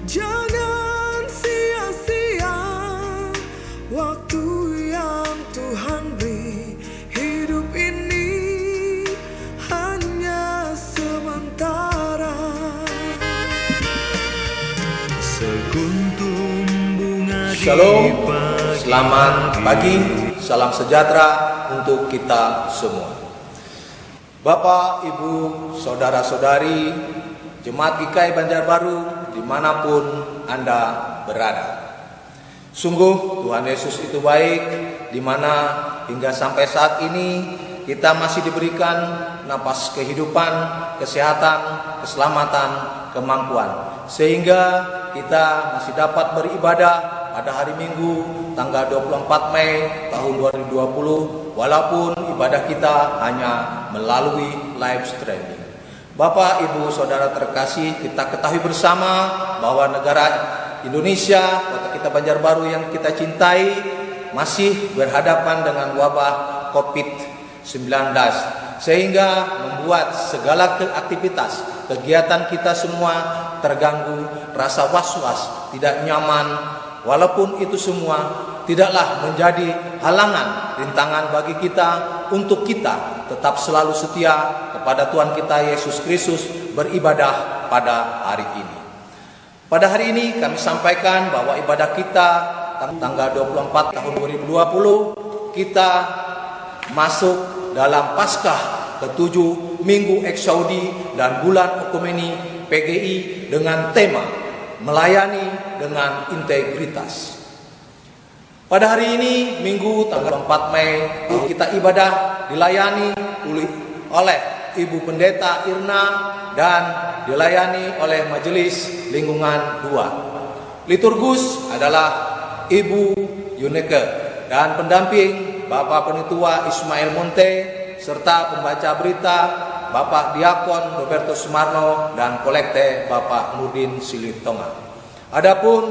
Jangan sia-sia waktu yang Tuhan beri. Hidup ini hanya sementara. Seguntung bunga. Shalom, selamat pagi, salam sejahtera untuk kita semua. Bapak, Ibu, Saudara-saudari, Jemaat GKI Banjarbaru dimanapun Anda berada. Sungguh Tuhan Yesus itu baik, di mana hingga sampai saat ini kita masih diberikan napas kehidupan, kesehatan, keselamatan, kemampuan, sehingga kita masih dapat beribadah pada hari Minggu tanggal 24 Mei tahun 2020, walaupun ibadah kita hanya melalui live streaming. Bapak, Ibu, Saudara terkasih, kita ketahui bersama bahwa negara Indonesia, kota kita Banjarbaru yang kita cintai, masih berhadapan dengan wabah COVID-19, sehingga membuat segala aktivitas, kegiatan kita semua terganggu, rasa was-was, tidak nyaman. Walaupun itu semua tidaklah menjadi halangan, rintangan bagi kita untuk kita tetap selalu setia kepada Tuhan kita Yesus Kristus beribadah pada hari ini. Pada hari ini kami sampaikan bahwa ibadah kita tanggal 24 tahun 2020 kita masuk dalam Paskah ke-7 Minggu Eksaudi dan Bulan Ekumeni PGI dengan tema melayani dengan integritas. Pada hari ini Minggu tanggal 4 Mei kita ibadah dilayani oleh Ibu Pendeta Irna dan dilayani oleh Majelis Lingkungan 2. Liturgus adalah Ibu Yuneke dan pendamping Bapak Penitua Ismail Monte serta pembaca berita Bapak Diakon Roberto Sumarno dan kolekte Bapak Nurdin Silitonga. Adapun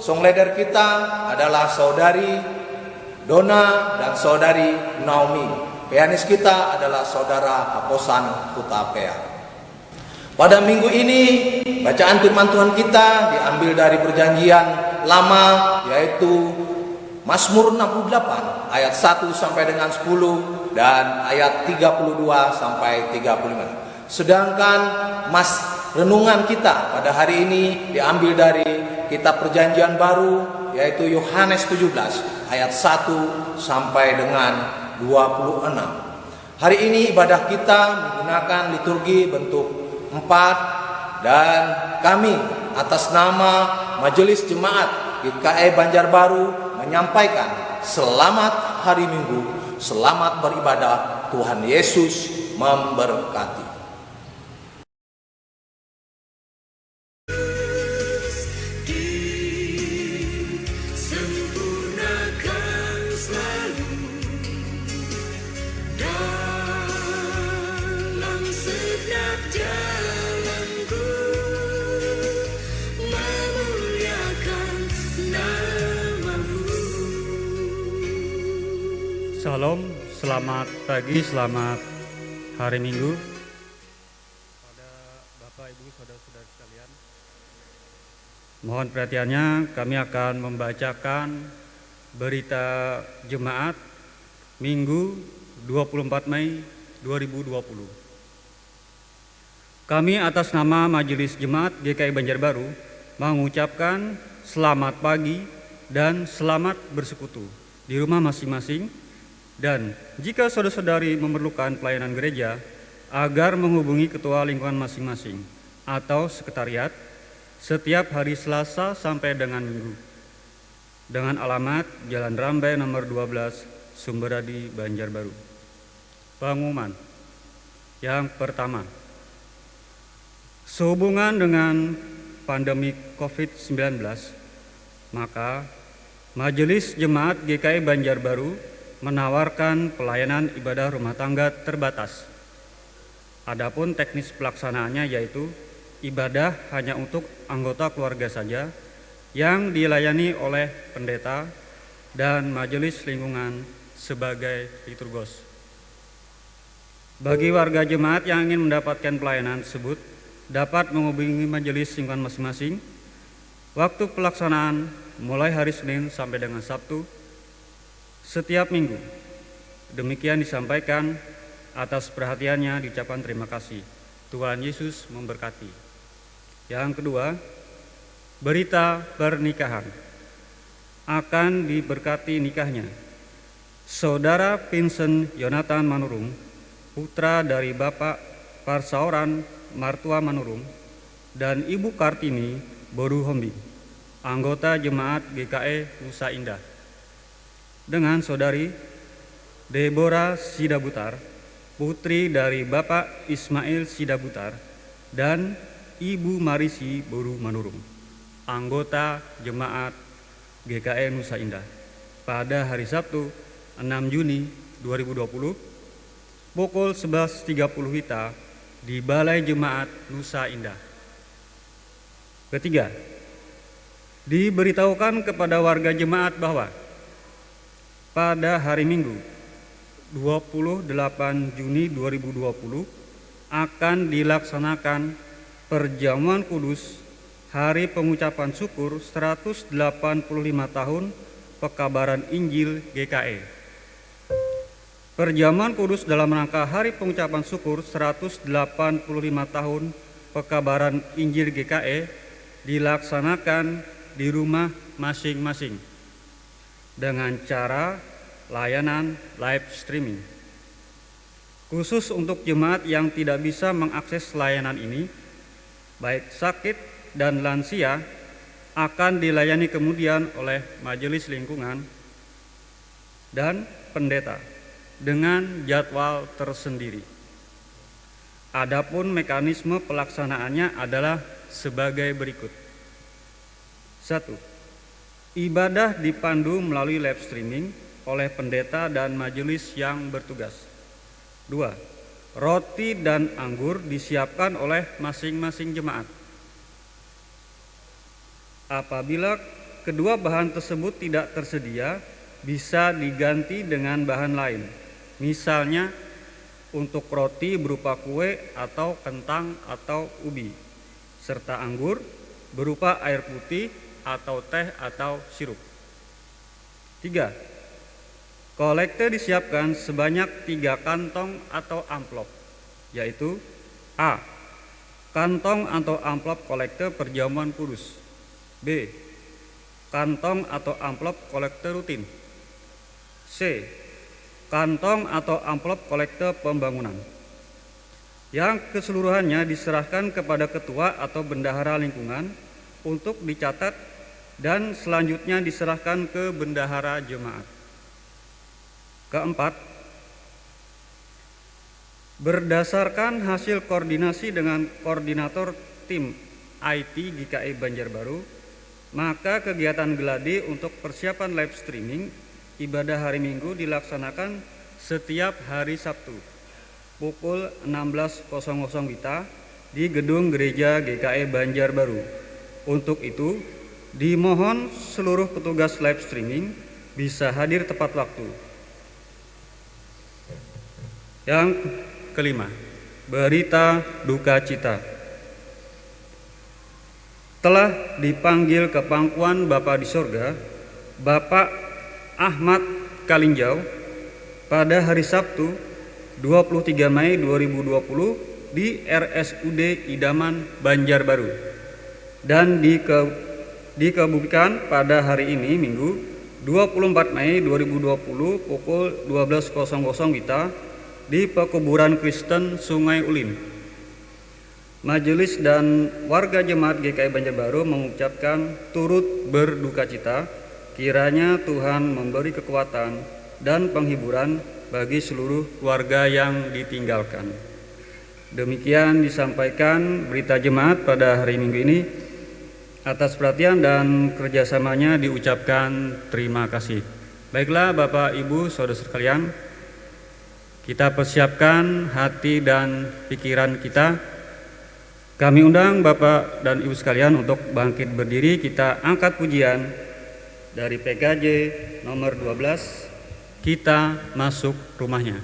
song leader kita adalah Saudari Dona dan Saudari Naomi. Pianis kita adalah Saudara Aposan Hutapea. Pada minggu ini bacaan firman Tuhan kita diambil dari perjanjian lama, yaitu Mazmur 68 ayat 1 sampai dengan 10 dan ayat 32 sampai 35. Sedangkan renungan kita pada hari ini diambil dari kitab Perjanjian Baru, yaitu Yohanes 17 ayat 1 sampai dengan 26. Hari ini ibadah kita menggunakan liturgi bentuk 4 dan kami atas nama Majelis Jemaat GKI Banjarbaru menyampaikan selamat hari Minggu, selamat beribadah, Tuhan Yesus memberkati. Shalom, selamat pagi, selamat hari Minggu pada Bapak, Ibu, Saudara-saudara sekalian. Mohon perhatiannya, kami akan membacakan berita jemaat Minggu 24 Mei 2020. Kami atas nama Majelis Jemaat GKI Banjarbaru mengucapkan selamat pagi dan selamat bersekutu di rumah masing-masing. Dan jika saudara-saudari memerlukan pelayanan gereja, agar menghubungi ketua lingkungan masing-masing atau sekretariat setiap hari Selasa sampai dengan Minggu dengan alamat Jalan Rambai nomor 12, Sumberadi, Banjarbaru. Pengumuman yang pertama, sehubungan dengan pandemi COVID-19, maka Majelis Jemaat GKI Banjarbaru menawarkan pelayanan ibadah rumah tangga terbatas. Adapun teknis pelaksanaannya yaitu ibadah hanya untuk anggota keluarga saja yang dilayani oleh pendeta dan majelis lingkungan sebagai liturgos. Bagi warga jemaat yang ingin mendapatkan pelayanan tersebut dapat menghubungi majelis lingkungan masing-masing Waktu pelaksanaan mulai hari Senin sampai dengan Sabtu setiap minggu. Demikian disampaikan. Atas perhatiannya diucapkan terima kasih. Tuhan Yesus memberkati. Yang kedua, berita pernikahan. Akan diberkati nikahnya Saudara Vincent Yonathan Manurung, putra dari Bapak Parsaoran Martua Manurung, dan Ibu Kartini Boru Hombi, anggota Jemaat GKE Nusa Indah, dengan Saudari Deborah Sidabutar, putri dari Bapak Ismail Sidabutar, dan Ibu Marisi Boru Manurung, anggota Jemaat GKE Nusa Indah, pada hari Sabtu 6 Juni 2020 pukul 11.30 WITA di Balai Jemaat Nusa Indah. Ketiga, diberitahukan kepada warga jemaat bahwa pada hari Minggu 28 Juni 2020 akan dilaksanakan perjamuan kudus Hari Pengucapan Syukur 185 tahun Pekabaran Injil GKE. Perjamuan kudus dalam rangka Hari Pengucapan Syukur 185 tahun Pekabaran Injil GKE dilaksanakan di rumah masing-masing dengan cara layanan live streaming. Khusus untuk jemaat yang tidak bisa mengakses layanan ini, baik sakit dan lansia, akan dilayani kemudian oleh majelis lingkungan dan pendeta dengan jadwal tersendiri. Adapun mekanisme pelaksanaannya adalah sebagai berikut. 1. Ibadah dipandu melalui live streaming oleh pendeta dan majelis yang bertugas. 2. Roti dan anggur disiapkan oleh masing-masing jemaat. Apabila kedua bahan tersebut tidak tersedia, bisa diganti dengan bahan lain. Misalnya untuk roti berupa kue atau kentang atau ubi, serta anggur berupa air putih atau teh atau sirup. 3. Kolekte disiapkan sebanyak 3 kantong atau amplop, yaitu A. Kantong atau amplop kolekte perjamuan kudus. B. Kantong atau amplop kolekte rutin. C. Kantong atau amplop kolekte pembangunan, yang keseluruhannya diserahkan kepada ketua atau bendahara lingkungan untuk dicatat dan selanjutnya diserahkan ke bendahara jemaat. Keempat, berdasarkan hasil koordinasi dengan koordinator tim IT GKI Banjarbaru, maka kegiatan geladi untuk persiapan live streaming ibadah hari Minggu dilaksanakan setiap hari Sabtu pukul 16.00 WITA di gedung gereja GKI Banjarbaru. Untuk itu, dimohon seluruh petugas live streaming bisa hadir tepat waktu. Yang kelima, berita duka cita. Telah dipanggil ke pangkuan Bapa di sorga, Bapak Ahmad Kalinjau pada hari Sabtu 23 Mei 2020 di RSUD Idaman Banjarbaru, dan dikebumikan pada hari ini Minggu 24 Mei 2020 pukul 12.00 WITA di Pekuburan Kristen Sungai Ulin. Majelis dan warga jemaat GKI Banjarbaru mengucapkan turut berduka cita, kiranya Tuhan memberi kekuatan dan penghiburan bagi seluruh keluarga yang ditinggalkan. Demikian disampaikan berita jemaat pada hari Minggu ini. Atas perhatian dan kerjasamanya diucapkan terima kasih. Baiklah Bapak Ibu Saudara sekalian, kita persiapkan hati dan pikiran kita. Kami undang Bapak dan Ibu sekalian untuk bangkit berdiri. Kita angkat pujian dari PKJ nomor 12, Kita Masuk Rumahnya.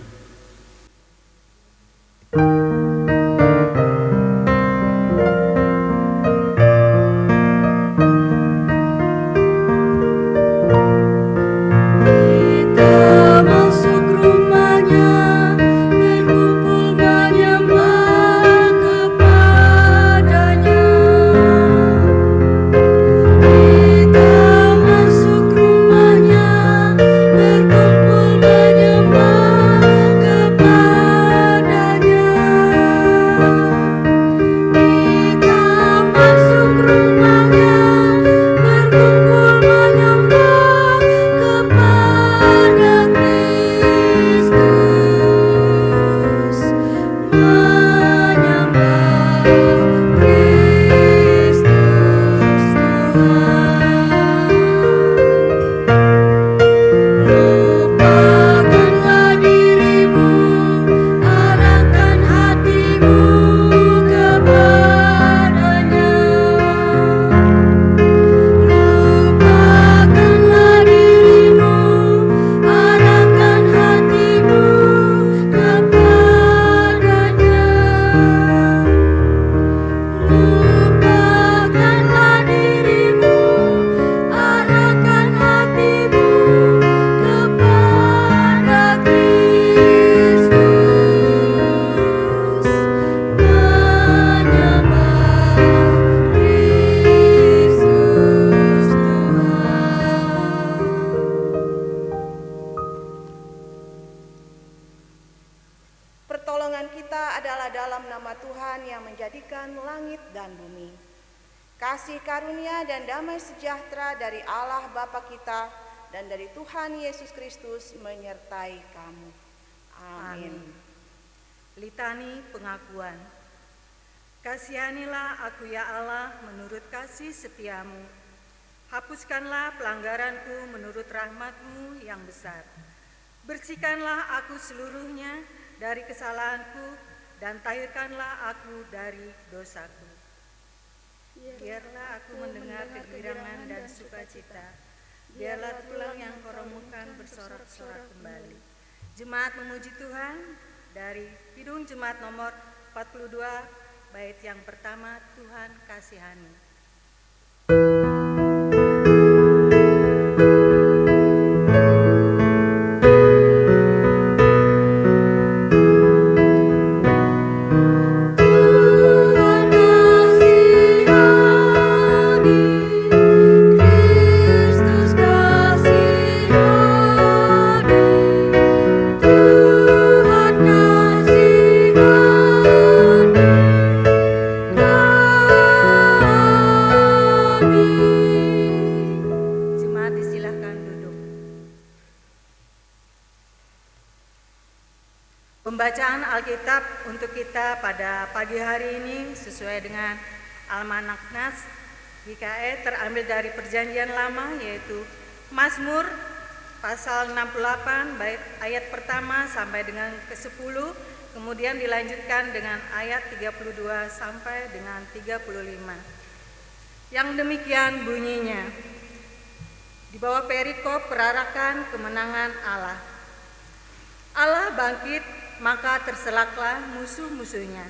karunia dan damai sejahtera dari Allah Bapa kita dan dari Tuhan Yesus Kristus menyertai kamu. Amin. Litani pengakuan. Kasihanilah aku ya Allah menurut kasih setiamu. Hapuskanlah pelanggaranku menurut rahmat-Mu yang besar. Bersihkanlah aku seluruhnya dari kesalahanku dan tahirkanlah aku dari dosaku. Biarlah aku mendengar kegirangan dan sukacita. Biarlah tulang yang kau remukkan bersorak-sorak kembali. Jemaat memuji Tuhan dari Kidung Jemaat nomor 42, bait yang pertama, Tuhan kasihani. Pembacaan Alkitab untuk kita pada pagi hari ini sesuai dengan Almanak Nas GKE terambil dari Perjanjian Lama, yaitu Mazmur pasal 68 bait ayat pertama sampai dengan ke-10, kemudian dilanjutkan dengan ayat 32 sampai dengan 35. Yang demikian bunyinya. Di bawah perikop perarakan kemenangan Allah. Allah bangkit, maka terselaklah musuh-musuhnya.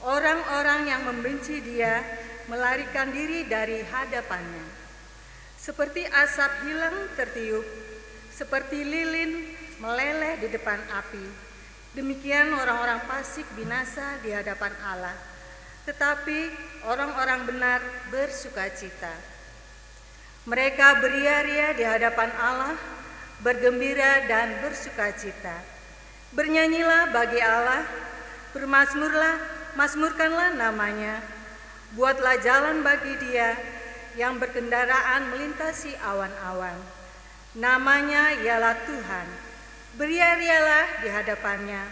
Orang-orang yang membenci Dia melarikan diri dari hadapannya. Seperti asap hilang tertiup, seperti lilin meleleh di depan api. Demikian orang-orang fasik binasa di hadapan Allah. Tetapi orang-orang benar bersukacita. Mereka beria-ria di hadapan Allah, bergembira dan bersukacita. Bernyanyilah bagi Allah, bermazmurlah, mazmurkanlah namanya. Buatlah jalan bagi Dia yang berkendaraan melintasi awan-awan. Namanya ialah Tuhan. Beria-rialah di hadapannya.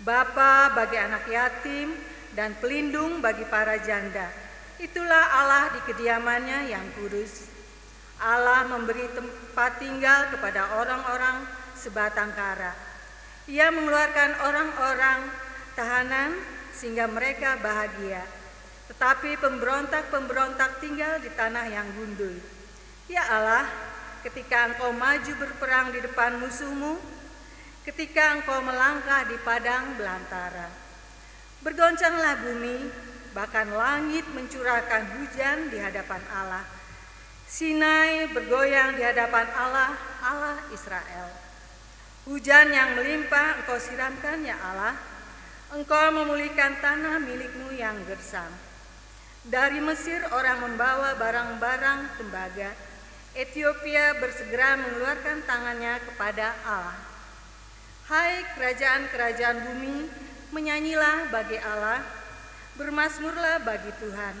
Bapa bagi anak yatim dan pelindung bagi para janda. Itulah Allah di kediamannya yang kudus. Allah memberi tempat tinggal kepada orang-orang sebatang kara. Ia mengeluarkan orang-orang tahanan sehingga mereka bahagia. Tetapi pemberontak-pemberontak tinggal di tanah yang gundul. Ya Allah, ketika Engkau maju berperang di depan musuhmu, ketika Engkau melangkah di padang belantara. Bergoncanglah bumi, bahkan langit mencurahkan hujan di hadapan Allah. Sinai bergoyang di hadapan Allah, Allah Israel. Hujan yang melimpah Engkau siramkan ya Allah. Engkau memulihkan tanah milikmu yang gersang. Dari Mesir orang membawa barang-barang tembaga. Ethiopia bersegera mengeluarkan tangannya kepada Allah. Hai kerajaan-kerajaan bumi, menyanyilah bagi Allah, bermazmurlah bagi Tuhan.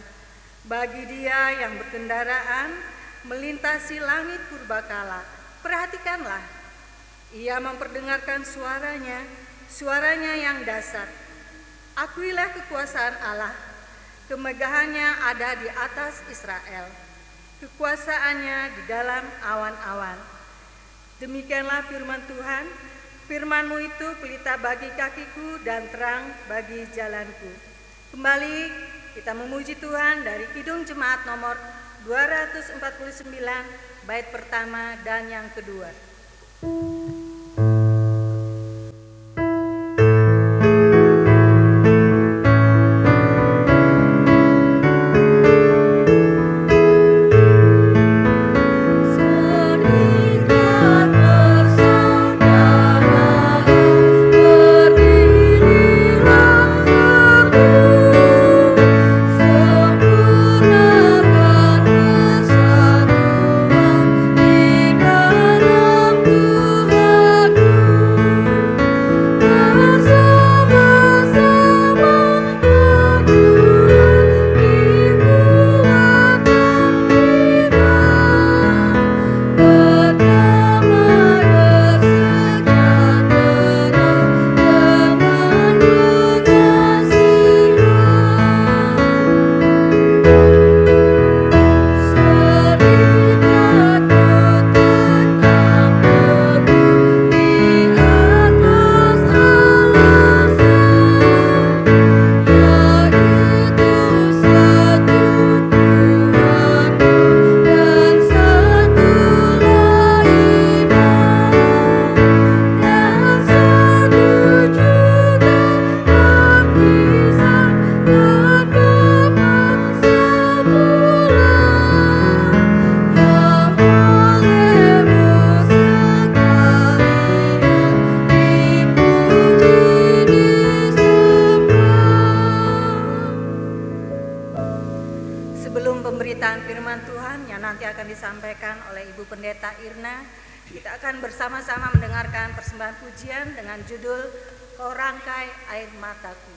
Bagi Dia yang berkendaraan melintasi langit purbakala. Perhatikanlah. Ia memperdengarkan suaranya yang dahsyat. Akuilah kekuasaan Allah, kemegahannya ada di atas Israel, kekuasaannya di dalam awan-awan. Demikianlah firman Tuhan, firman-Mu itu pelita bagi kakiku dan terang bagi jalanku. Kembali kita memuji Tuhan dari Kidung Jemaat nomor 249, bait pertama dan yang kedua. Sempurnakan kesatuan di dalam Tuhan. pemberitaan firman Tuhan yang nanti akan disampaikan oleh Ibu Pendeta Irna, kita akan bersama-sama mendengarkan persembahan pujian dengan judul Kau Rangkai Air Mataku.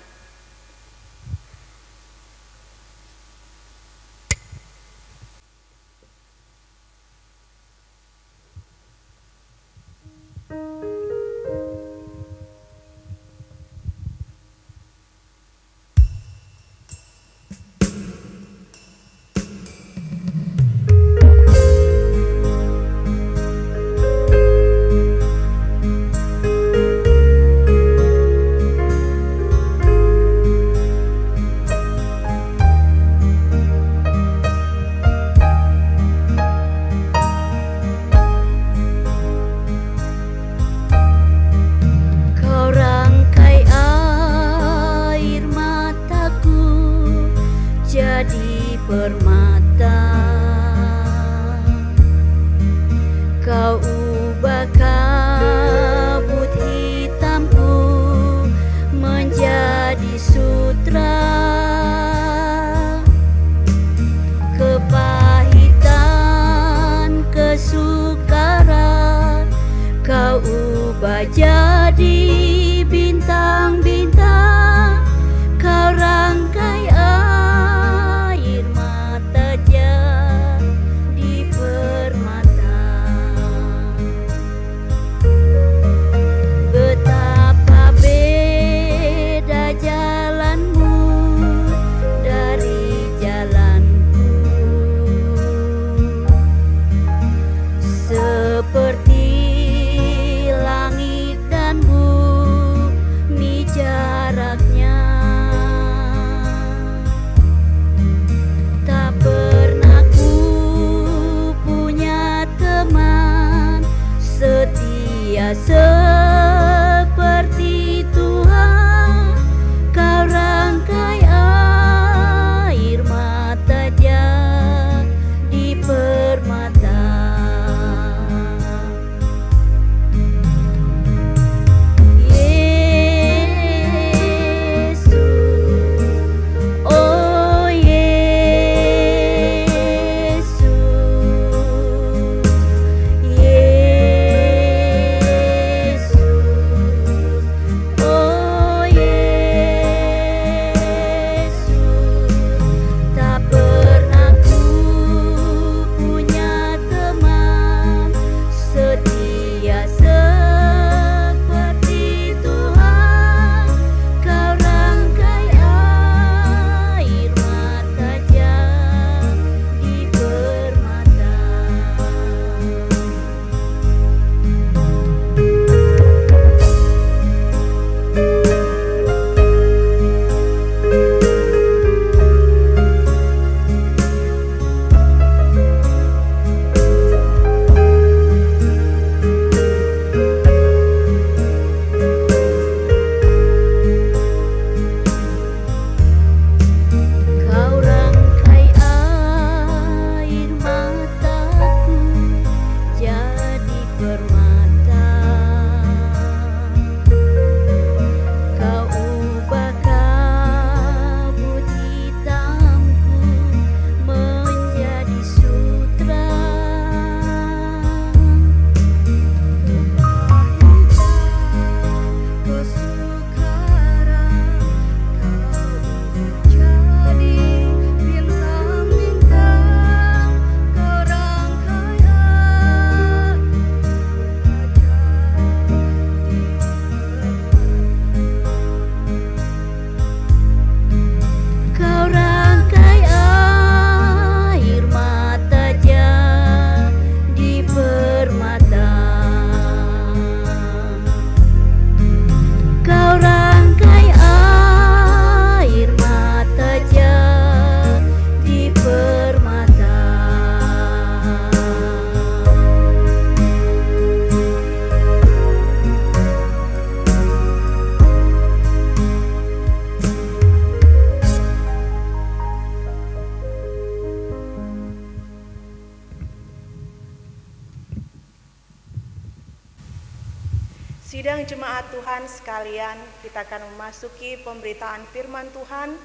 Sidang jemaat Tuhan sekalian, kita akan memasuki pemberitaan firman Tuhan,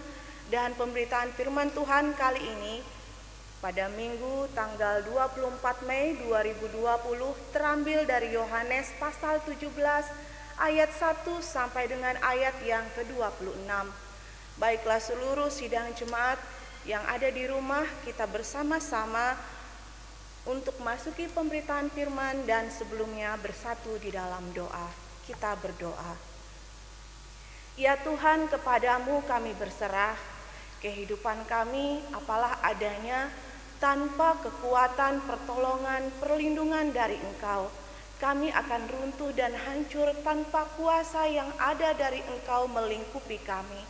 dan pemberitaan firman Tuhan kali ini pada Minggu tanggal 24 Mei 2020 terambil dari Yohanes pasal 17 ayat 1 sampai dengan ayat yang ke-26. Baiklah seluruh sidang jemaat yang ada di rumah, kita bersama-sama untuk masuki pemberitaan firman dan sebelumnya bersatu di dalam doa. Kita berdoa. Ya Tuhan, kepadamu kami berserah, kehidupan kami apalah adanya, tanpa kekuatan, pertolongan, perlindungan dari Engkau, kami akan runtuh dan hancur tanpa kuasa yang ada dari Engkau melingkupi kami.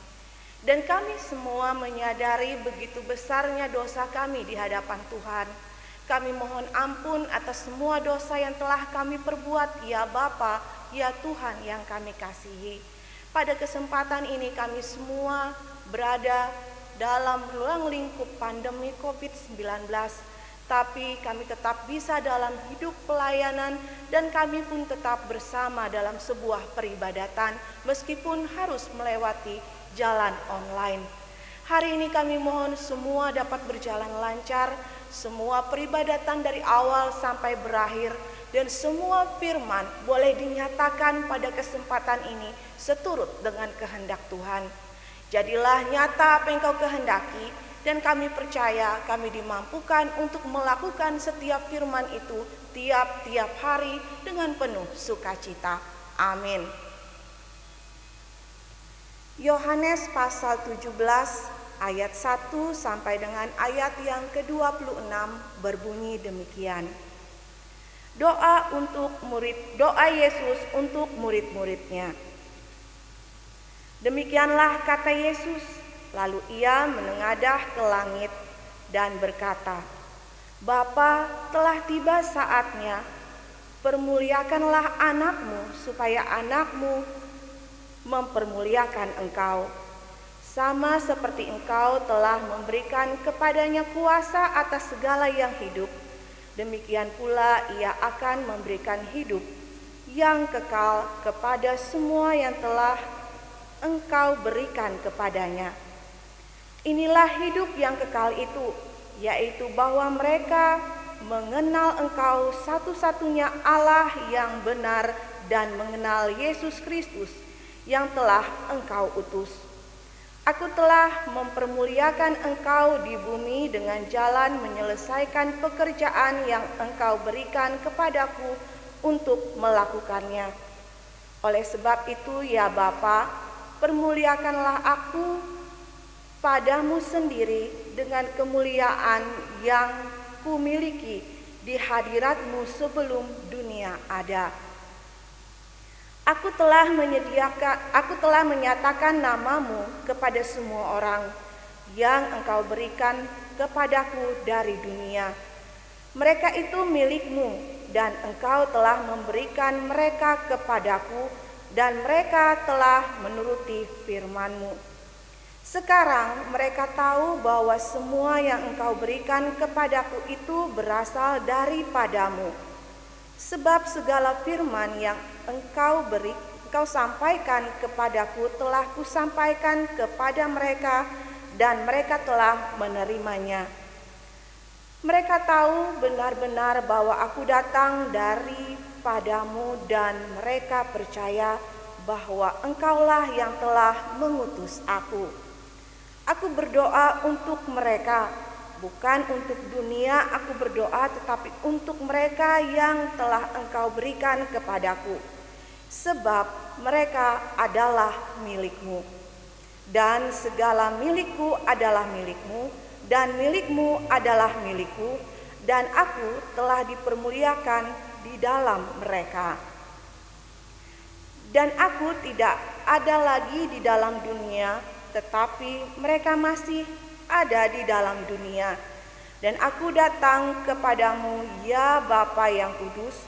Dan kami semua menyadari begitu besarnya dosa kami di hadapan Tuhan. Kami mohon ampun atas semua dosa yang telah kami perbuat, ya Bapa, ya Tuhan yang kami kasihi. Pada kesempatan ini kami semua berada dalam ruang lingkup pandemi COVID-19, tapi kami tetap bisa dalam hidup pelayanan dan kami pun tetap bersama dalam sebuah peribadatan meskipun harus melewati jalan online. Hari ini kami mohon semua dapat berjalan lancar, semua peribadatan dari awal sampai berakhir, dan semua firman boleh dinyatakan pada kesempatan ini seturut dengan kehendak Tuhan. Jadilah nyata apa yang Kau kehendaki, dan kami percaya kami dimampukan untuk melakukan setiap firman itu tiap-tiap hari dengan penuh sukacita. Amin. Yohanes pasal 17 ayat 1 sampai dengan ayat yang ke-26 berbunyi demikian. Doa Yesus untuk murid-muridnya. Demikianlah kata Yesus, lalu ia menengadah ke langit dan berkata, Bapa, telah tiba saatnya, permuliakanlah anakmu supaya anakmu mempermuliakan engkau. Sama seperti engkau telah memberikan kepadanya kuasa atas segala yang hidup, demikian pula ia akan memberikan hidup yang kekal kepada semua yang telah engkau berikan kepadanya. Inilah hidup yang kekal itu, yaitu bahwa mereka mengenal engkau satu-satunya Allah yang benar dan mengenal Yesus Kristus yang telah engkau utus. Aku telah mempermuliakan engkau di bumi dengan jalan menyelesaikan pekerjaan yang engkau berikan kepadaku untuk melakukannya. Oleh sebab itu, ya Bapa, permuliakanlah aku padamu sendiri dengan kemuliaan yang kumiliki di hadiratmu sebelum dunia ada. Aku telah menyatakan namamu kepada semua orang yang engkau berikan kepadaku dari dunia. Mereka itu milikmu dan engkau telah memberikan mereka kepadaku dan mereka telah menuruti firman-Mu. Sekarang mereka tahu bahwa semua yang engkau berikan kepadaku itu berasal daripadamu. Sebab segala firman yang engkau sampaikan kepadaku telah kusampaikan kepada mereka dan mereka telah menerimanya. Mereka tahu benar-benar bahwa aku datang daripadamu dan mereka percaya bahwa engkaulah yang telah mengutus aku. Aku berdoa untuk mereka, bukan untuk dunia aku berdoa, tetapi untuk mereka yang telah engkau berikan kepadaku. Sebab mereka adalah milikmu. Dan segala milikku adalah milikmu, dan milikmu adalah milikku, dan aku telah dipermuliakan di dalam mereka. Dan aku tidak ada lagi di dalam dunia, tetapi mereka masih ada di dalam dunia. Dan aku datang kepadamu, ya Bapa yang kudus,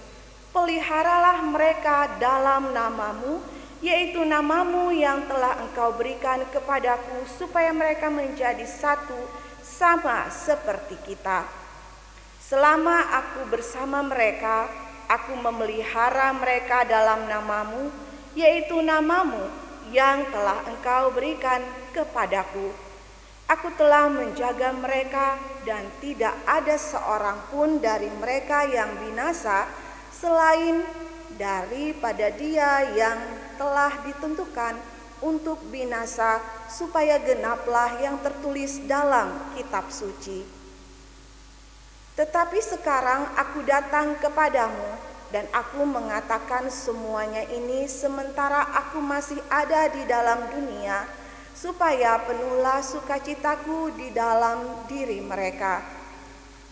peliharalah mereka dalam namamu, yaitu namamu yang telah engkau berikan kepadaku, supaya mereka menjadi satu sama seperti kita. Selama aku bersama mereka, aku memelihara mereka dalam namamu, yaitu namamu yang telah engkau berikan kepadaku. Aku telah menjaga mereka dan tidak ada seorang pun dari mereka yang binasa selain daripada dia yang telah ditentukan untuk binasa, supaya genaplah yang tertulis dalam kitab suci. Tetapi sekarang aku datang kepadamu, dan aku mengatakan semuanya ini sementara aku masih ada di dalam dunia, supaya penuhlah sukacitaku di dalam diri mereka.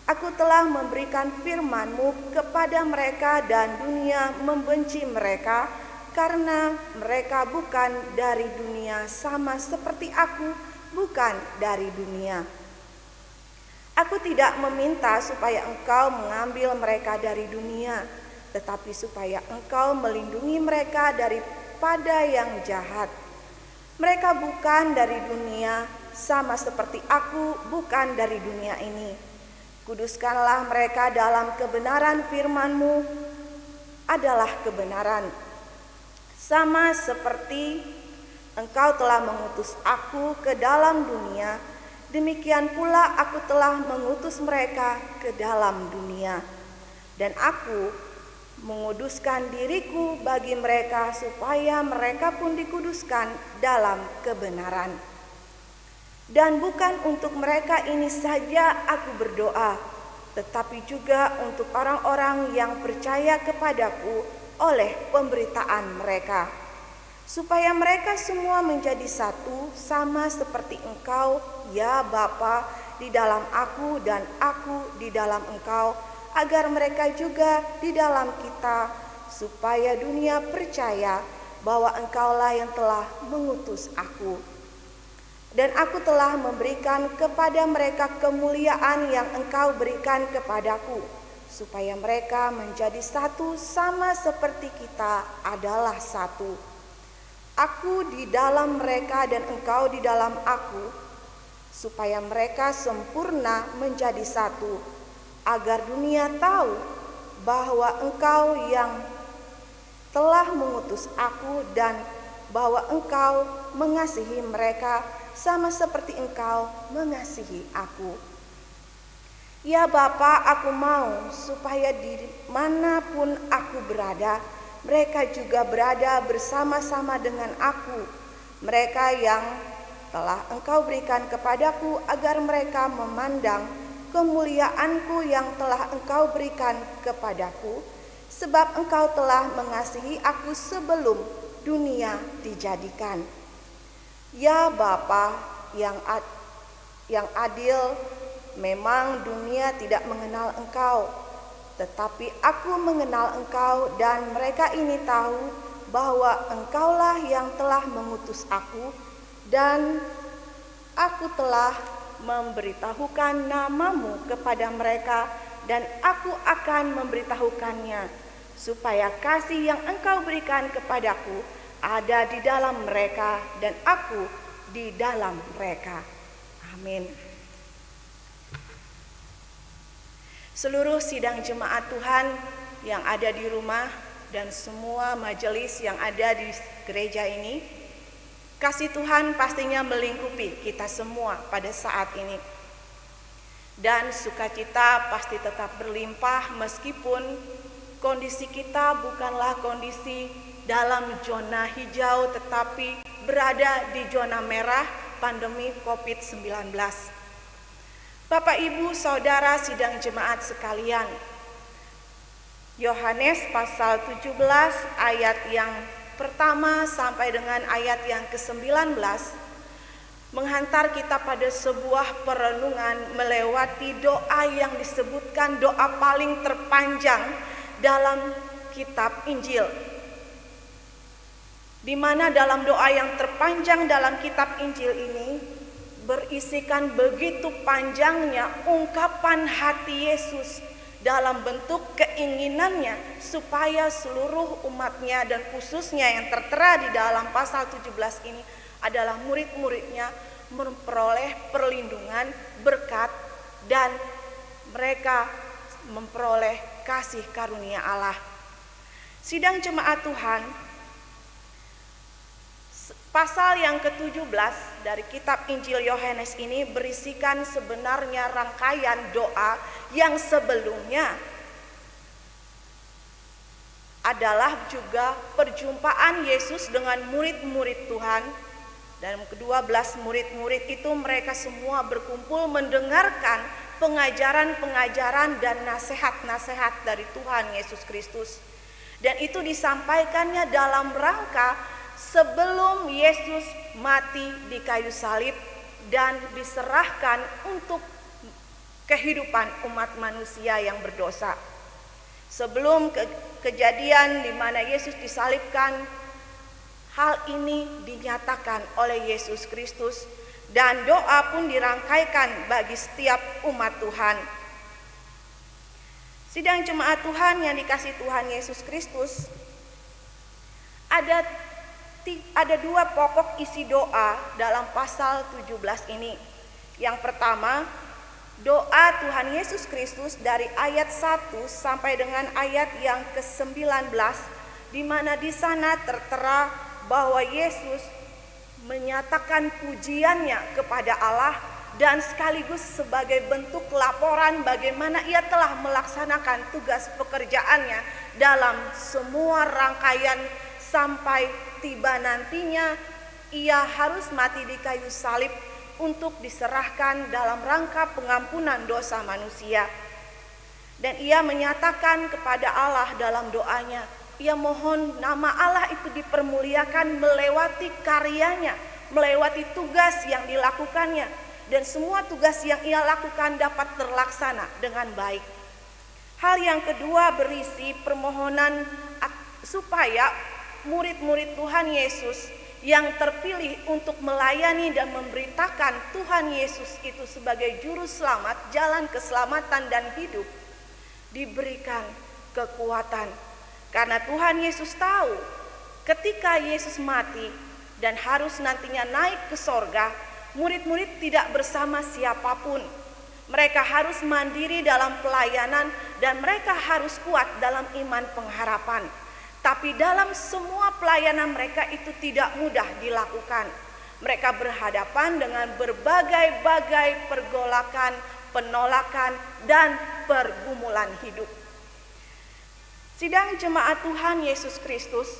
Aku telah memberikan firman-Mu kepada mereka, dan dunia membenci mereka, karena mereka bukan dari dunia, sama seperti aku bukan dari dunia. Aku tidak meminta supaya Engkau mengambil mereka dari dunia, tetapi supaya Engkau melindungi mereka daripada yang jahat. Mereka bukan dari dunia, sama seperti aku bukan dari dunia ini. Kuduskanlah mereka dalam kebenaran, firman-Mu adalah kebenaran. Sama seperti Engkau telah mengutus aku ke dalam dunia, demikian pula aku telah mengutus mereka ke dalam dunia. Dan aku menguduskan diriku bagi mereka, supaya mereka pun dikuduskan dalam kebenaran. Dan bukan untuk mereka ini saja aku berdoa, tetapi juga untuk orang-orang yang percaya kepadaku oleh pemberitaan mereka, supaya mereka semua menjadi satu, sama seperti Engkau, ya Bapa, di dalam aku dan aku di dalam Engkau, agar mereka juga di dalam kita, supaya dunia percaya bahwa Engkaulah yang telah mengutus aku. Dan aku telah memberikan kepada mereka kemuliaan yang Engkau berikan kepadaku, supaya mereka menjadi satu, sama seperti kita adalah satu. Aku di dalam mereka dan Engkau di dalam aku, supaya mereka sempurna menjadi satu, agar dunia tahu bahwa Engkau yang telah mengutus aku, dan bahwa Engkau mengasihi mereka sama seperti Engkau mengasihi aku. Ya Bapa, aku mau supaya dimanapun aku berada, mereka juga berada bersama-sama dengan aku, mereka yang telah Engkau berikan kepadaku, agar mereka memandang kemuliaanku yang telah Engkau berikan kepadaku, sebab Engkau telah mengasihi aku sebelum dunia dijadikan. Ya Bapa yang adil, memang dunia tidak mengenal Engkau, tetapi aku mengenal Engkau, dan mereka ini tahu bahwa Engkaulah yang telah mengutus aku, dan aku telah memberitahukan namamu kepada mereka, dan aku akan memberitahukannya, supaya kasih yang Engkau berikan kepadaku ada di dalam mereka, dan aku di dalam mereka. Amin. Seluruh sidang jemaat Tuhan yang ada di rumah dan semua majelis yang ada di gereja ini, kasih Tuhan pastinya melingkupi kita semua pada saat ini. Dan sukacita pasti tetap berlimpah meskipun kondisi kita bukanlah kondisi dalam zona hijau, tetapi berada di zona merah pandemi COVID-19. Bapak, Ibu, Saudara sidang jemaat sekalian, Yohanes pasal 17 ayat yang pertama sampai dengan ayat yang ke-19 menghantar kita pada sebuah perenungan melewati doa yang disebutkan doa paling terpanjang dalam kitab Injil, di mana dalam doa yang terpanjang dalam kitab Injil ini berisikan begitu panjangnya ungkapan hati Yesus dalam bentuk keinginannya supaya seluruh umatnya dan khususnya yang tertera di dalam pasal 17 ini adalah murid-muridnya memperoleh perlindungan, berkat, dan mereka memperoleh kasih karunia Allah. Sidang jemaat Tuhan, Pasal yang ke-17 dari kitab Injil Yohanes ini berisikan sebenarnya rangkaian doa yang sebelumnya adalah juga perjumpaan Yesus dengan murid-murid Tuhan. Dan ke-12 murid-murid itu mereka semua berkumpul mendengarkan pengajaran-pengajaran dan nasihat-nasihat dari Tuhan Yesus Kristus. Dan itu disampaikannya dalam rangka sebelum Yesus mati di kayu salib dan diserahkan untuk kehidupan umat manusia yang berdosa. Sebelum kejadian di mana Yesus disalibkan, hal ini dinyatakan oleh Yesus Kristus dan doa pun dirangkaikan bagi setiap umat Tuhan. Sidang jemaat Tuhan yang dikasihi Tuhan Yesus Kristus, ada dua pokok isi doa dalam pasal 17 ini. Yang pertama, doa Tuhan Yesus Kristus dari ayat 1 sampai dengan ayat yang ke-19, di mana di sana tertera bahwa Yesus menyatakan pujiannya kepada Allah dan sekaligus sebagai bentuk laporan bagaimana ia telah melaksanakan tugas pekerjaannya dalam semua rangkaian sampai tiba nantinya ia harus mati di kayu salib untuk diserahkan dalam rangka pengampunan dosa manusia. Dan ia menyatakan kepada Allah dalam doanya, ia mohon nama Allah itu dipermuliakan melewati karyanya, melewati tugas yang dilakukannya, dan semua tugas yang ia lakukan dapat terlaksana dengan baik. Hal yang kedua berisi permohonan supaya murid-murid Tuhan Yesus yang terpilih untuk melayani dan memberitakan Tuhan Yesus itu sebagai juru selamat, jalan keselamatan dan hidup, diberikan kekuatan. Karena Tuhan Yesus tahu ketika Yesus mati dan harus nantinya naik ke sorga, murid-murid tidak bersama siapapun. Mereka harus mandiri dalam pelayanan dan mereka harus kuat dalam iman pengharapan. Tapi dalam semua pelayanan mereka itu tidak mudah dilakukan. Mereka berhadapan dengan berbagai-bagai pergolakan, penolakan, dan pergumulan hidup. Sidang jemaat Tuhan Yesus Kristus,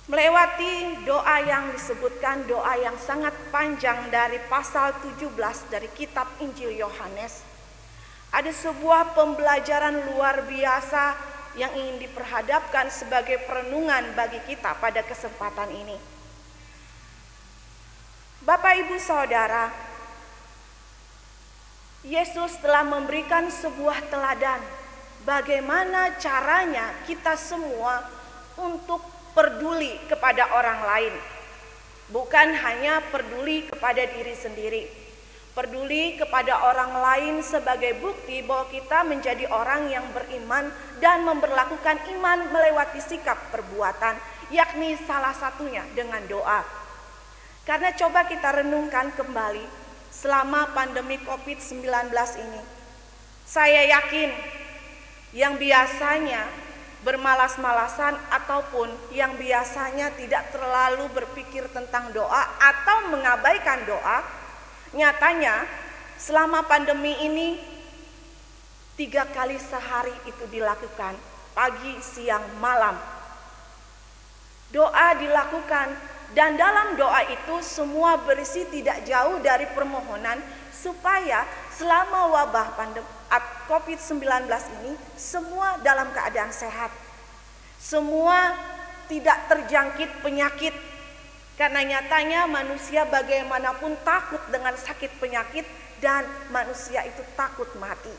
melewati doa yang disebutkan, doa yang sangat panjang dari pasal 17 dari kitab Injil Yohanes, ada sebuah pembelajaran luar biasa yang ingin diperhadapkan sebagai perenungan bagi kita pada kesempatan ini. Bapak, Ibu, Saudara, Yesus telah memberikan sebuah teladan bagaimana caranya kita semua untuk peduli kepada orang lain. Bukan hanya peduli kepada diri sendiri, peduli kepada orang lain sebagai bukti bahwa kita menjadi orang yang beriman dan memperlakukan iman melewati sikap perbuatan, yakni salah satunya dengan doa. Karena coba kita renungkan kembali selama pandemi COVID-19 ini, saya yakin yang biasanya bermalas-malasan ataupun yang biasanya tidak terlalu berpikir tentang doa atau mengabaikan doa, nyatanya selama pandemi ini 3 kali sehari itu dilakukan, pagi, siang, malam. Doa dilakukan dan dalam doa itu semua berisi tidak jauh dari permohonan supaya selama wabah pandemi COVID-19 ini semua dalam keadaan sehat. Semua tidak terjangkit penyakit. Karena nyatanya manusia bagaimanapun takut dengan sakit penyakit dan manusia itu takut mati.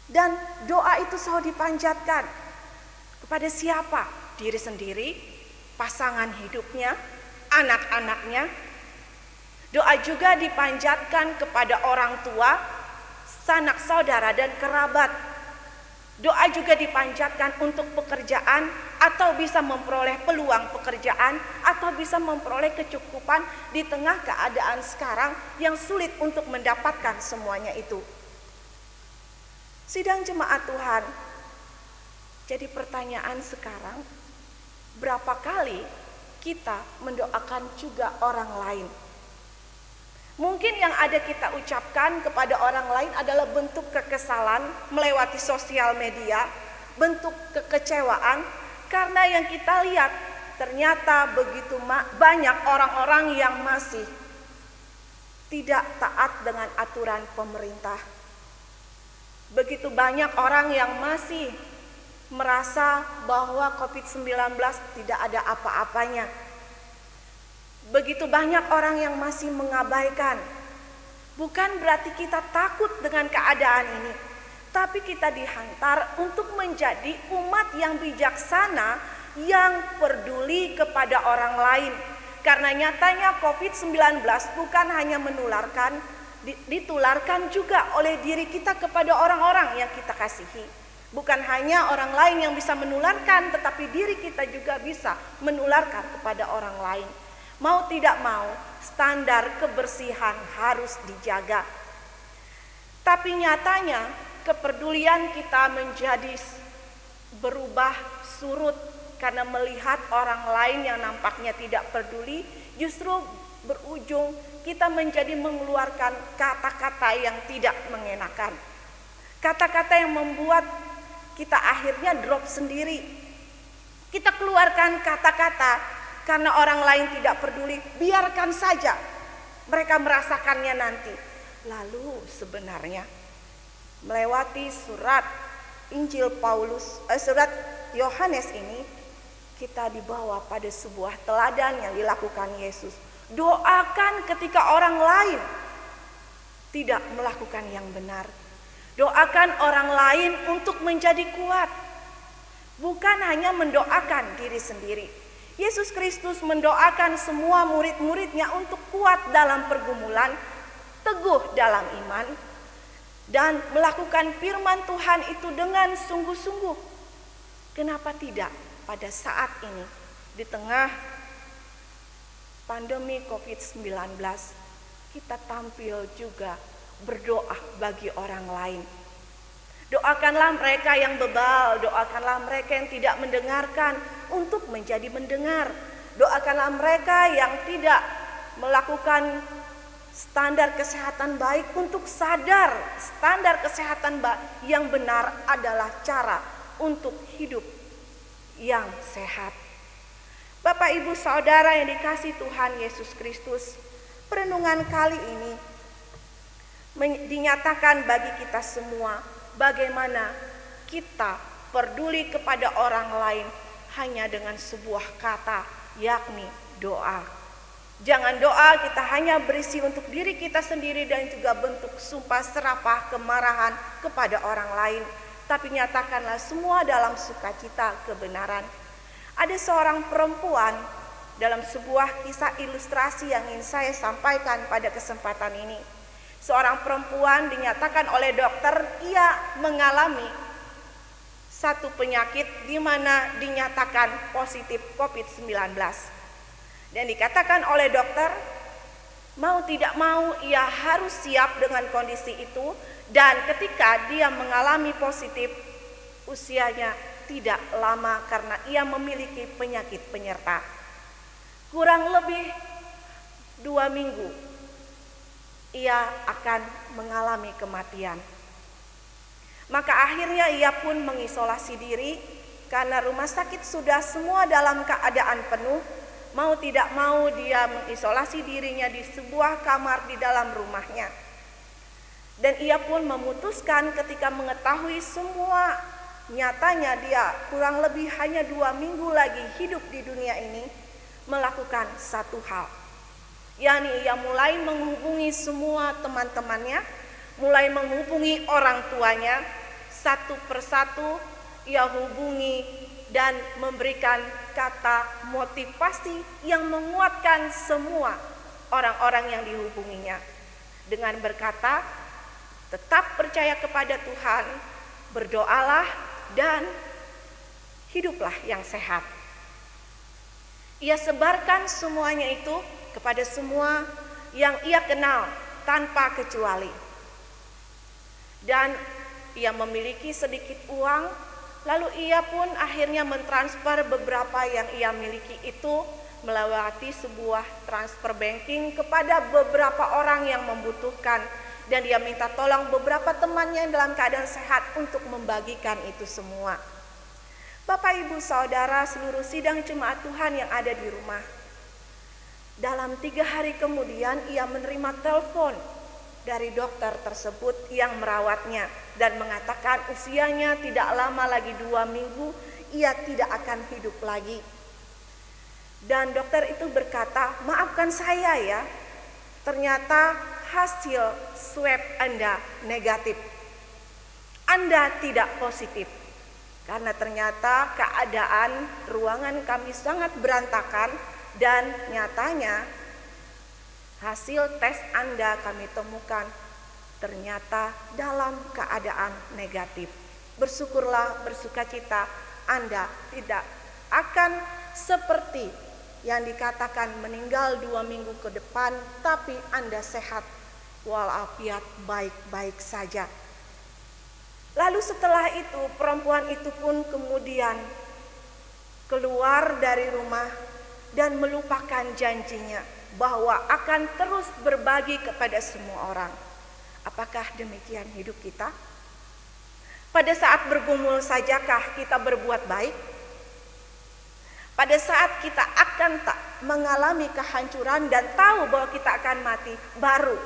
Dan doa itu selalu dipanjatkan kepada siapa? Diri sendiri, pasangan hidupnya, anak-anaknya. Doa juga dipanjatkan kepada orang tua, sanak saudara dan kerabat. Doa juga dipanjatkan untuk pekerjaan atau bisa memperoleh peluang pekerjaan atau bisa memperoleh kecukupan di tengah keadaan sekarang yang sulit untuk mendapatkan semuanya itu. Sidang jemaat Tuhan, jadi pertanyaan sekarang, berapa kali kita mendoakan juga orang lain? Mungkin yang ada kita ucapkan kepada orang lain adalah bentuk kekesalan melewati sosial media, bentuk kekecewaan, karena yang kita lihat ternyata begitu banyak orang-orang yang masih tidak taat dengan aturan pemerintah. Begitu banyak orang yang masih merasa bahwa COVID-19 tidak ada apa-apanya. Begitu banyak orang yang masih mengabaikan. Bukan berarti kita takut dengan keadaan ini, tapi kita dihantar untuk menjadi umat yang bijaksana, yang peduli kepada orang lain. Karena nyatanya COVID-19 bukan hanya menularkan, ditularkan juga oleh diri kita kepada orang-orang yang kita kasihi. Bukan hanya orang lain yang bisa menularkan, tetapi diri kita juga bisa menularkan kepada orang lain. Mau tidak mau, standar kebersihan harus dijaga. Tapi nyatanya kepedulian kita menjadi berubah surut karena melihat orang lain yang nampaknya tidak peduli, justru berujung kita menjadi mengeluarkan kata-kata yang tidak mengenakan. Kata-kata yang membuat kita akhirnya drop sendiri. Kita keluarkan kata-kata karena orang lain tidak peduli, biarkan saja mereka merasakannya nanti. Lalu sebenarnya melewati surat Injil surat Yohanes ini, kita dibawa pada sebuah teladan yang dilakukan Yesus. Doakan ketika orang lain tidak melakukan yang benar. Doakan orang lain untuk menjadi kuat. Bukan hanya mendoakan diri sendiri. Yesus Kristus mendoakan semua murid-muridnya untuk kuat dalam pergumulan, teguh dalam iman, dan melakukan firman Tuhan itu dengan sungguh-sungguh. Kenapa tidak pada saat ini, di tengah pandemi COVID-19, kita tampil juga berdoa bagi orang lain. Doakanlah mereka yang bebal, doakanlah mereka yang tidak mendengarkan untuk menjadi mendengar. Doakanlah mereka yang tidak melakukan standar kesehatan baik untuk sadar standar kesehatan yang benar adalah cara untuk hidup yang sehat. Bapak, Ibu, Saudara yang dikasihi Tuhan Yesus Kristus, perenungan kali ini dinyatakan bagi kita semua bagaimana kita peduli kepada orang lain hanya dengan sebuah kata, yakni doa. Jangan doa kita hanya berisi untuk diri kita sendiri dan juga bentuk sumpah serapah kemarahan kepada orang lain, tapi nyatakanlah semua dalam sukacita kebenaran. Ada seorang perempuan dalam sebuah kisah ilustrasi yang ingin saya sampaikan pada kesempatan ini. Seorang perempuan dinyatakan oleh dokter ia mengalami satu penyakit di mana dinyatakan positif COVID-19. Dan dikatakan oleh dokter, mau tidak mau ia harus siap dengan kondisi itu, dan ketika dia mengalami positif, usianya tidak lama karena ia memiliki penyakit penyerta. Kurang lebih 2 minggu ia akan mengalami kematian. Maka akhirnya ia pun mengisolasi diri karena rumah sakit sudah semua dalam keadaan penuh. Mau tidak mau dia mengisolasi dirinya di sebuah kamar di dalam rumahnya. Dan ia pun memutuskan ketika mengetahui semua nyatanya dia kurang lebih hanya 2 minggu lagi hidup di dunia ini, melakukan satu hal. yakni ia mulai menghubungi semua teman-temannya, mulai menghubungi orang tuanya, satu persatu ia hubungi dan memberikan kata motivasi yang menguatkan semua orang-orang yang dihubunginya dengan berkata, tetap percaya kepada Tuhan, berdoalah dan hiduplah yang sehat. Ia sebarkan semuanya itu kepada semua yang ia kenal tanpa kecuali. Dan ia memiliki sedikit uang, Lalu ia pun akhirnya mentransfer beberapa yang ia miliki itu melewati sebuah transfer banking kepada beberapa orang yang membutuhkan, dan dia minta tolong beberapa temannya yang dalam keadaan sehat untuk membagikan itu semua. Bapak, Ibu, Saudara, seluruh sidang jemaat Tuhan yang ada di rumah, dalam 3 hari kemudian ia menerima telepon dari dokter tersebut yang merawatnya dan mengatakan usianya tidak lama lagi, 2 minggu ia tidak akan hidup lagi. Dan dokter itu berkata, maafkan saya ya, ternyata hasil swab Anda negatif, Anda tidak positif. Karena ternyata keadaan ruangan kami sangat berantakan dan nyatanya hasil tes Anda kami temukan ternyata dalam keadaan negatif. Bersyukurlah, bersukacita, Anda tidak akan seperti yang dikatakan meninggal 2 minggu ke depan, tapi Anda sehat walafiat baik-baik saja. Lalu setelah itu perempuan itu pun kemudian keluar dari rumah dan melupakan janjinya bahwa akan terus berbagi kepada semua orang. Apakah demikian hidup kita? Pada saat bergumul sajakah kita berbuat baik? Pada saat kita akan tak mengalami kehancuran dan tahu bahwa kita akan mati, baru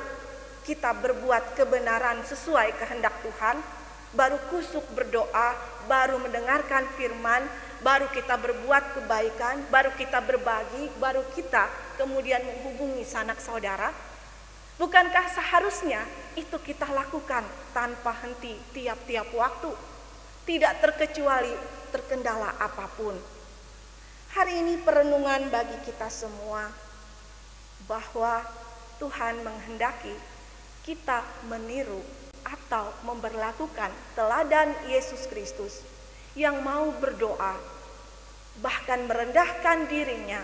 kita berbuat kebenaran sesuai kehendak Tuhan, baru kusuk berdoa, baru mendengarkan firman, baru kita berbuat kebaikan, baru kita berbagi, baru kita kemudian menghubungi sanak saudara. Bukankah seharusnya itu kita lakukan tanpa henti tiap-tiap waktu, tidak terkecuali terkendala apapun? Hari ini perenungan bagi kita semua bahwa Tuhan menghendaki kita meniru atau memberlakukan teladan Yesus Kristus yang mau berdoa, bahkan merendahkan dirinya,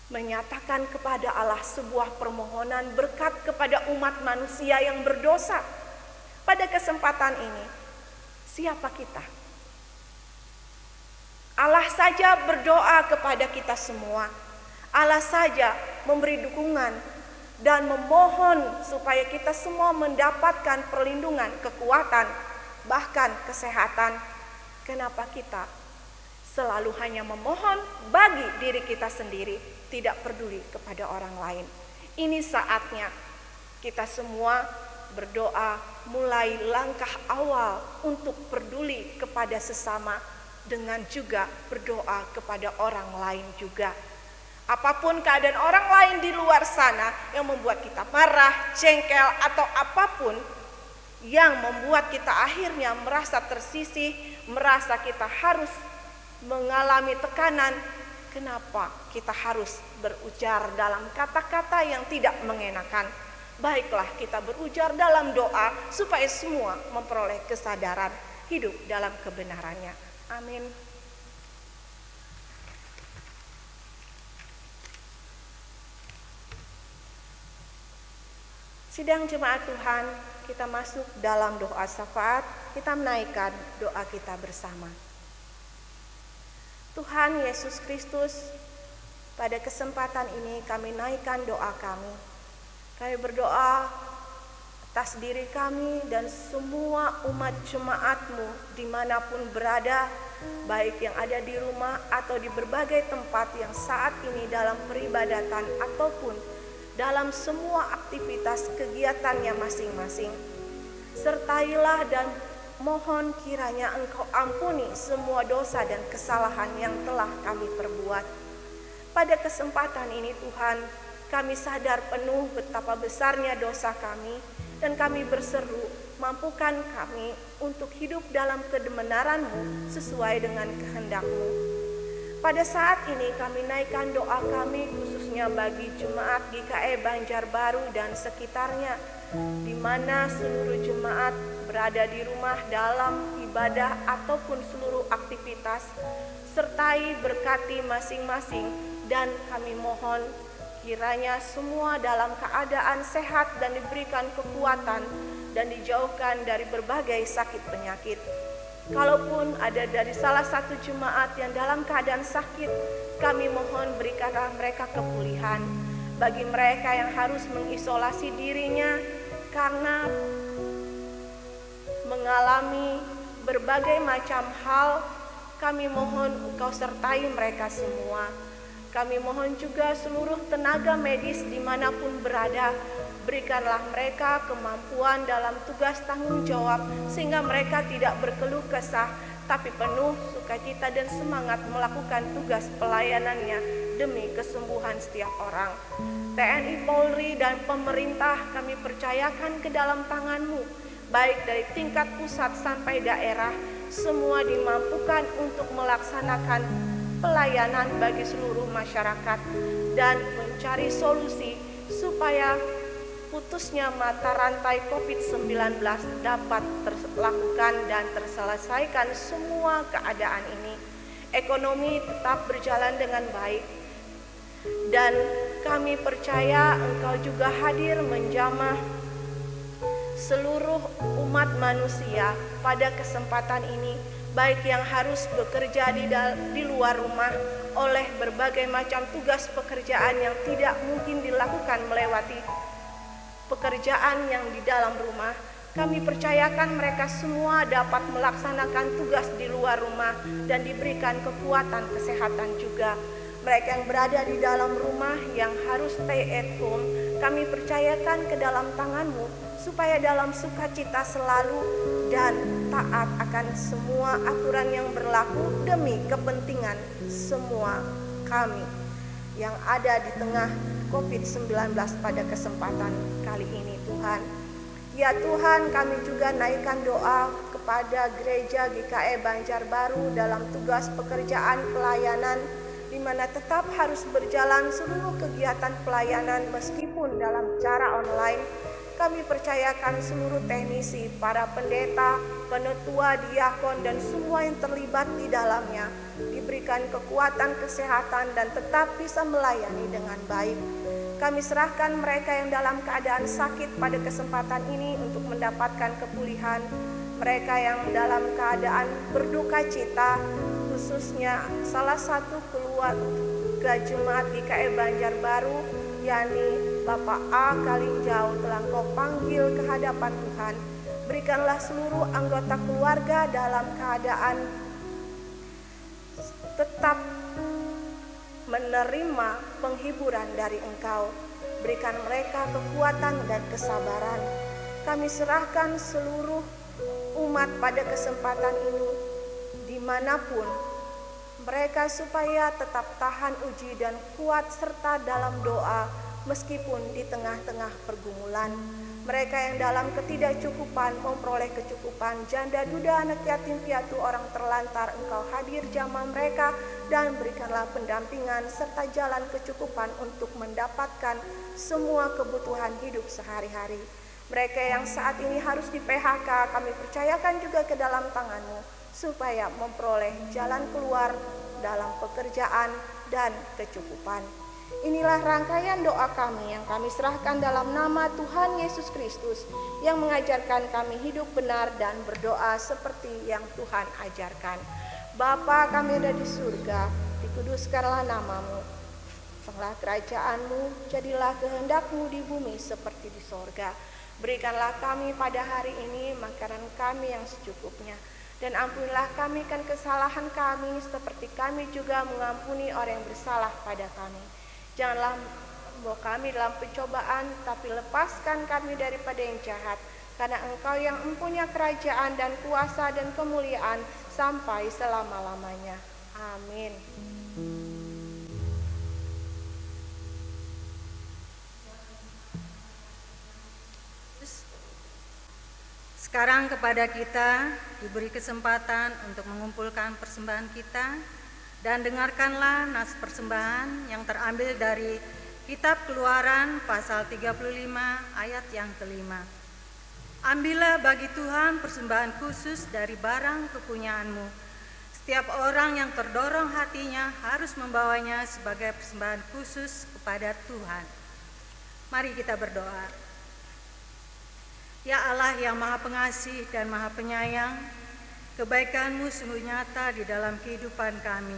menyatakan kepada Allah sebuah permohonan berkat kepada umat manusia yang berdosa. Pada kesempatan ini, siapa kita? Allah saja berdoa kepada kita semua. Allah saja memberi dukungan dan memohon supaya kita semua mendapatkan perlindungan, kekuatan, bahkan kesehatan. Kenapa kita selalu hanya memohon bagi diri kita sendiri, tidak peduli kepada orang lain? Ini saatnya kita semua berdoa, mulai langkah awal untuk peduli kepada sesama, dengan juga berdoa kepada orang lain juga. Apapun keadaan orang lain di luar sana yang membuat kita marah, jengkel, atau apapun yang membuat kita akhirnya merasa tersisih, merasa kita harus mengalami tekanan, kenapa kita harus berujar dalam kata-kata yang tidak mengenakan? Baiklah kita berujar dalam doa supaya semua memperoleh kesadaran hidup dalam kebenarannya. Amin. Sidang jemaat Tuhan, kita masuk dalam doa syafaat, kita menaikkan doa kita bersama. Tuhan Yesus Kristus, pada kesempatan ini kami naikkan doa kami. Kami berdoa atas diri kami dan semua umat jemaat-Mu dimanapun berada, baik yang ada di rumah atau di berbagai tempat yang saat ini dalam peribadatan ataupun dalam semua aktivitas kegiatannya masing-masing. Sertailah dan mohon kiranya Engkau ampuni semua dosa dan kesalahan yang telah kami perbuat. Pada kesempatan ini Tuhan, kami sadar penuh betapa besarnya dosa kami, dan kami berseru, mampukan kami untuk hidup dalam kebenaran-Mu sesuai dengan kehendak-Mu. Pada saat ini kami naikkan doa kami khususnya bagi jemaat GKI Banjarbaru dan sekitarnya, di mana seluruh jemaat berada di rumah dalam ibadah ataupun seluruh aktivitas, sertai berkati masing-masing, dan kami mohon kiranya semua dalam keadaan sehat dan diberikan kekuatan dan dijauhkan dari berbagai sakit penyakit. Kalaupun ada dari salah satu jemaat yang dalam keadaan sakit, kami mohon berikanlah mereka kepulihan. Bagi mereka yang harus mengisolasi dirinya karena mengalami berbagai macam hal, kami mohon Engkau sertai mereka semua. Kami mohon juga seluruh tenaga medis dimanapun berada, berikanlah mereka kemampuan dalam tugas tanggung jawab, sehingga mereka tidak berkeluh kesah, tapi penuh sukacita dan semangat melakukan tugas pelayanannya demi kesembuhan setiap orang. TNI, Polri, dan pemerintah kami percayakan ke dalam tangan-Mu, baik dari tingkat pusat sampai daerah, semua dimampukan untuk melaksanakan pelayanan bagi seluruh masyarakat dan mencari solusi supaya putusnya mata rantai COVID-19 dapat terlakukan dan terselesaikan semua keadaan ini. Ekonomi tetap berjalan dengan baik, dan kami percaya Engkau juga hadir menjamah seluruh umat manusia pada kesempatan ini, baik yang harus bekerja di luar rumah oleh berbagai macam tugas pekerjaan yang tidak mungkin dilakukan melewati pekerjaan yang di dalam rumah. Kami percayakan mereka semua dapat melaksanakan tugas di luar rumah dan diberikan kekuatan kesehatan juga. Mereka yang berada di dalam rumah yang harus stay at home, kami percayakan ke dalam tangan-Mu supaya dalam sukacita selalu dan taat akan semua aturan yang berlaku demi kepentingan semua kami yang ada di tengah COVID-19 pada kesempatan kali ini, Tuhan. Ya Tuhan, kami juga naikkan doa kepada gereja GKI Banjarbaru dalam tugas pekerjaan pelayanan, di mana tetap harus berjalan seluruh kegiatan pelayanan meskipun dalam cara online. Kami percayakan seluruh teknisi, para pendeta, penetua, diakon, dan semua yang terlibat di dalamnya diberikan kekuatan kesehatan dan tetap bisa melayani dengan baik. Kami serahkan mereka yang dalam keadaan sakit pada kesempatan ini untuk mendapatkan kepulihan. Mereka yang dalam keadaan berduka cita, khususnya salah satu keluarga jemaat GKI Banjarbaru, yakni Bapak A. Kalingjau, telah Engkau panggil ke hadapan Tuhan. Berikanlah seluruh anggota keluarga dalam keadaan tetap menerima penghiburan dari Engkau. Berikan mereka kekuatan dan kesabaran. Kami serahkan seluruh umat pada kesempatan ini, dimanapun mereka, supaya tetap tahan uji dan kuat serta dalam doa meskipun di tengah-tengah pergumulan. Mereka yang dalam ketidakcukupan memperoleh kecukupan, janda, duda, anak yatim piatu, orang terlantar, Engkau hadir jamah mereka dan berikanlah pendampingan serta jalan kecukupan untuk mendapatkan semua kebutuhan hidup sehari-hari. Mereka yang saat ini harus di PHK, kami percayakan juga ke dalam tangan-Mu supaya memperoleh jalan keluar dalam pekerjaan dan kecukupan. Inilah rangkaian doa kami yang kami serahkan dalam nama Tuhan Yesus Kristus yang mengajarkan kami hidup benar dan berdoa seperti yang Tuhan ajarkan. Bapa kami ada di surga, dikuduskanlah nama-Mu. Datanglah kerajaan-Mu, jadilah kehendak-Mu di bumi seperti di sorga. Berikanlah kami pada hari ini makanan kami yang secukupnya. Dan ampunilah kami kan kesalahan kami seperti kami juga mengampuni orang yang bersalah pada kami. Janganlah membawa kami dalam pencobaan, tapi lepaskan kami daripada yang jahat. Karena Engkau yang mempunyai kerajaan dan kuasa dan kemuliaan sampai selama-lamanya. Amin. Sekarang kepada kita diberi kesempatan untuk mengumpulkan persembahan kita. Dan dengarkanlah nas persembahan yang terambil dari Kitab Keluaran pasal 35 ayat yang kelima. Ambillah bagi Tuhan persembahan khusus dari barang kepunyaanmu. Setiap orang yang terdorong hatinya harus membawanya sebagai persembahan khusus kepada Tuhan. Mari kita berdoa. Ya Allah yang Maha Pengasih dan Maha Penyayang, Kebaikan-Mu sungguh nyata di dalam kehidupan kami.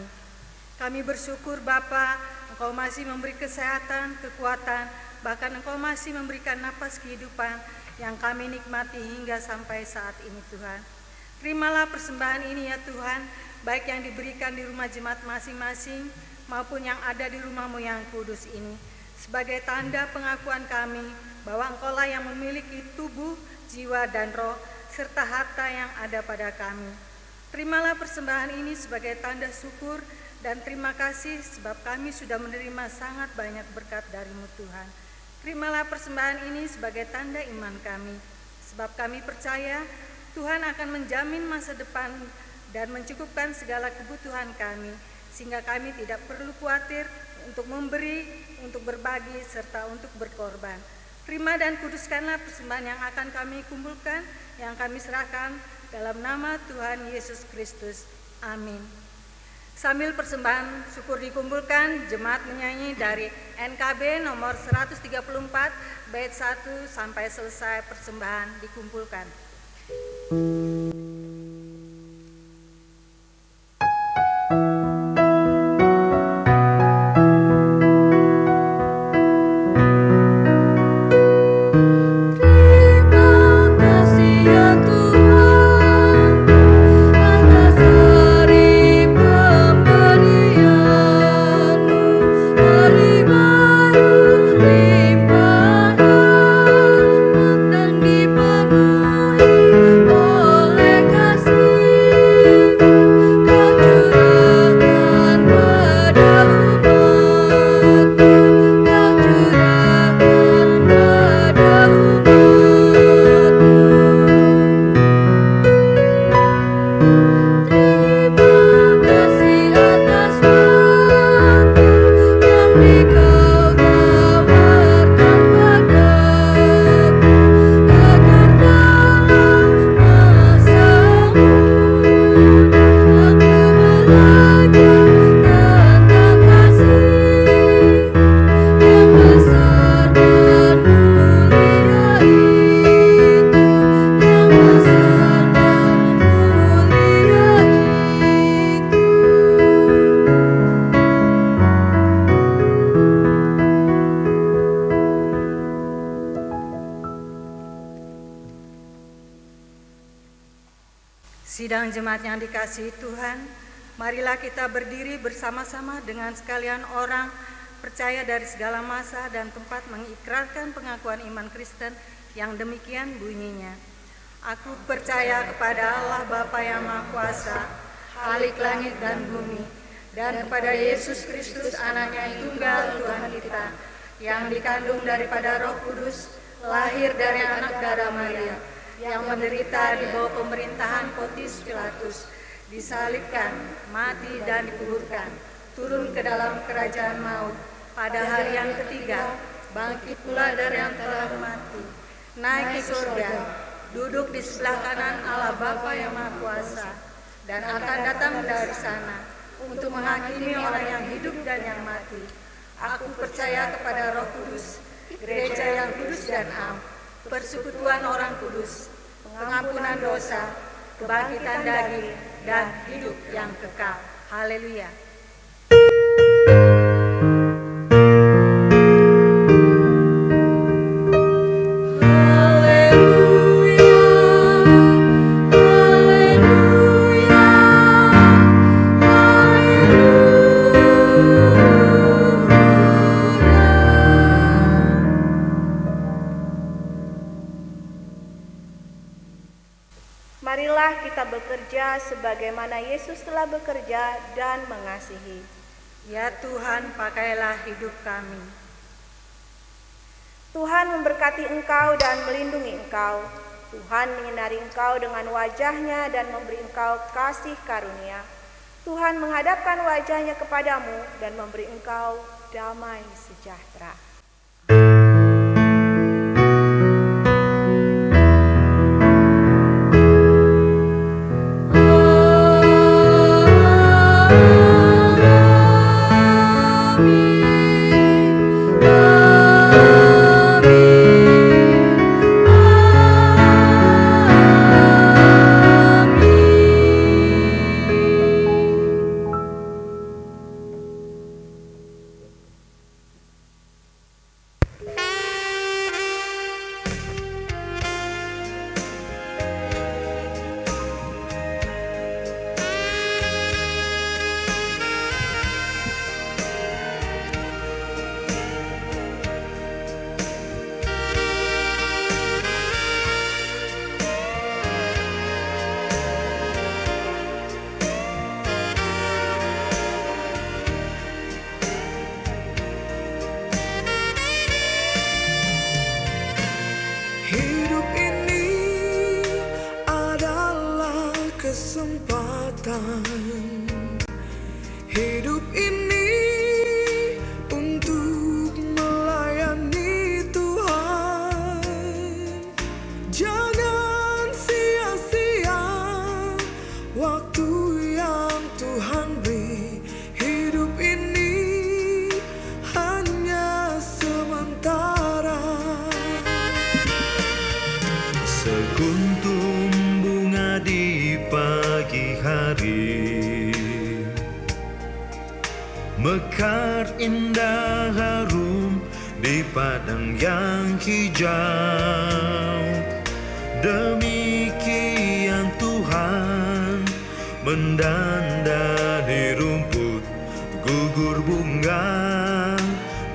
Kami bersyukur Bapa, Engkau masih memberi kesehatan, kekuatan, bahkan Engkau masih memberikan napas kehidupan yang kami nikmati hingga sampai saat ini Tuhan. Terimalah persembahan ini ya Tuhan, baik yang diberikan di rumah jemaat masing-masing maupun yang ada di rumah-Mu yang kudus ini, sebagai tanda pengakuan kami bahwa Engkaulah yang memiliki tubuh, jiwa, dan roh, serta harta yang ada pada kami. Terimalah persembahan ini sebagai tanda syukur dan terima kasih sebab kami sudah menerima sangat banyak berkat dari-Mu Tuhan. Terimalah persembahan ini sebagai tanda iman kami, sebab kami percaya Tuhan akan menjamin masa depan dan mencukupkan segala kebutuhan kami, sehingga kami tidak perlu khawatir untuk memberi, untuk berbagi, serta untuk berkorban. Terima dan kuduskanlah persembahan yang akan kami kumpulkan, yang kami serahkan dalam nama Tuhan Yesus Kristus. Amin. Sambil persembahan syukur dikumpulkan, jemaat menyanyi dari NKB nomor 134 bait 1 sampai selesai persembahan dikumpulkan. Sidang jemaat yang dikasihi Tuhan, marilah kita berdiri bersama-sama dengan sekalian orang percaya dari segala masa dan tempat mengikrarkan pengakuan iman Kristen yang demikian bunyinya. Aku percaya kepada Allah Bapa yang Maha Kuasa, Khalik langit dan bumi, dan kepada Yesus Kristus Anaknya yang tunggal Tuhan kita, yang dikandung daripada Roh Kudus, lahir dari anak darah Maria, yang menderita di bawah pemerintahan Pontius Pilatus, disalibkan, mati dan dikuburkan, turun ke dalam kerajaan maut, pada hari yang ketiga, bangkit pula dari yang telah mati, naik ke surga, duduk di sebelah kanan Allah Bapa yang Maha Kuasa, dan akan datang dari sana untuk menghakimi orang yang hidup dan yang mati. Aku percaya kepada Roh Kudus, gereja yang kudus dan am, persekutuan orang kudus, pengampunan dosa, kebangkitan daging, dan hidup yang kekal. Haleluya. Marilah kita bekerja sebagaimana Yesus telah bekerja dan mengasihi. Ya Tuhan, pakailah hidup kami. Tuhan memberkati engkau dan melindungi engkau. Tuhan menyinari engkau dengan wajah-Nya dan memberi engkau kasih karunia. Tuhan menghadapkan wajah-Nya kepadamu dan memberi engkau damai sejahtera. kesempatan hidup ini untuk melayani Tuhan. Jangan sia-sia waktu yang Tuhan beri. Hidup ini hanya sementara. Sekuntum bunga di pagi hari, mekar indah harum di padang yang hijau. Demikian Tuhan mendandani rumput, gugur bunga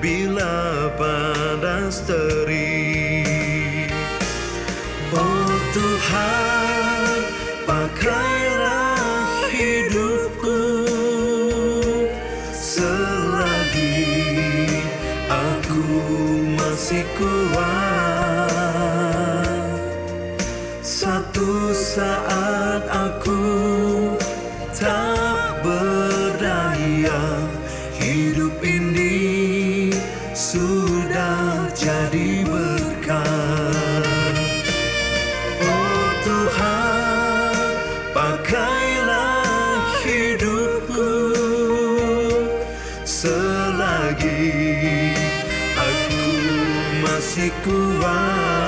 bila panas terik. Oh Tuhan, pakailah hidupku selagi aku masih kuat. Satu saat aku tak berdaya, hidup ini sudah jadi berkat. Oh Tuhan, pakailah hidupku selagi aku masih kuat.